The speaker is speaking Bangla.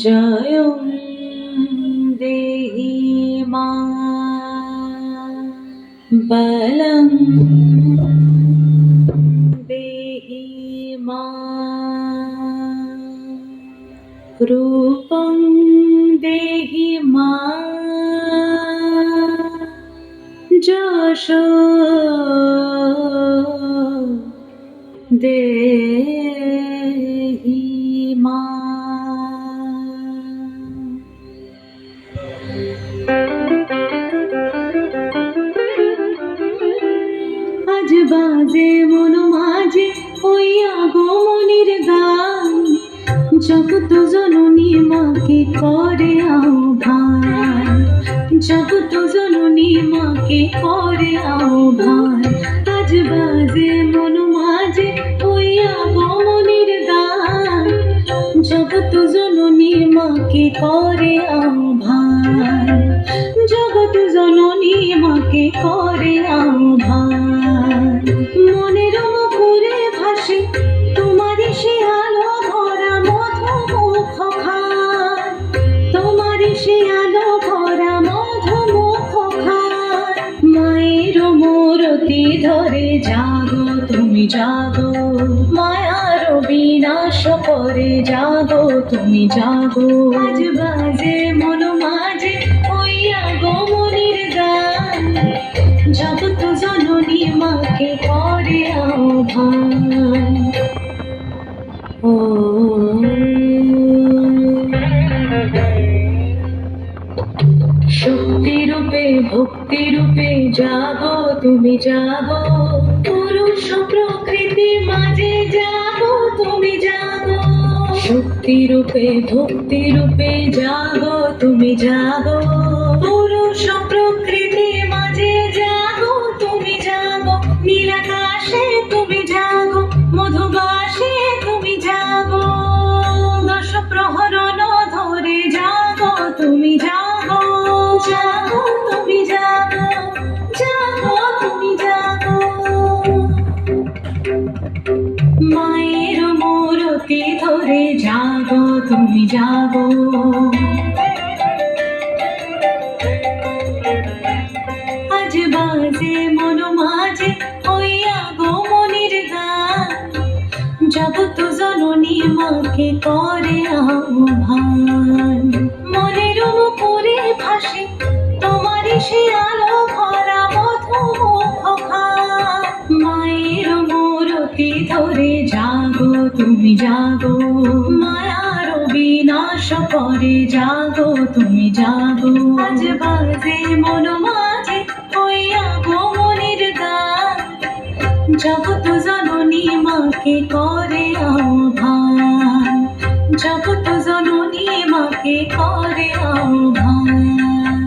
জয়ং দেহি মা বলং দেহি মা রূপং দেহি মা যশ দেহি মা। আজ বাজে মন মাঝে ওই আগমনের গান, জগত জননী মাকে করে আহ্বান, জগত জননী মাকে করে আহ্বান। আজ বাজে মন মাঝে ওই আগমনের গান, জগত জননী মাকে করে আহ্বান, জগত জননী মাকে করে আহ্বান। মনের মুখরে ভাসে তোমারই সে আলো ভরা মধুমুখ খান, তোমারই সে আলো ভরা মধুমুখ খান। মায়ের মূরতি ধরে জাগো তুমি জাগো, মায়ার বিনাশ করে জাগো তুমি জাগো। আজ বাজে মন মাঝে ওই আগমনের গান, জগত জননী মাকে করে আহ্বান। ও শক্তি রূপে ভক্তি রূপে জাগো তুমি জাগো, পুরুষ প্রকৃতি মাঝে জাগো তুমি জাগো। শক্তি রূপে ভক্তি রূপে জাগো তুমি জাগো, পুরুষ প্রকৃতি মাঝে জাগো তুমি জাগো। নীলাকাশে তুমি জাগো, মধুবাসে তুমি জাগো, দশ প্রহরণ ধরে জাগো তুমি জাগো, জাগো তুমি জাগো, জাগো তুমি জাগো। মায়ের মূরতি ধরে জাগো তুমি জাগো। আজ বাজে মন মাঝে ওই আগমনের গান, জগত জননী মাকে করে আহ্বান। মনের মুখরে ভাসে তোমারই সে আলো ভরা মধুমুখ খান। মায়ের মূরতি ধরে জাগো তুমি জাগো, মায়ার বিনাশ করে জাগো তুমি জাগো। আজ বাজে মন মাঝে ওই আগমনের গান, জগত জননী মাকে করে আহ্বান, জগত জননী মাকে করে আহ্বান।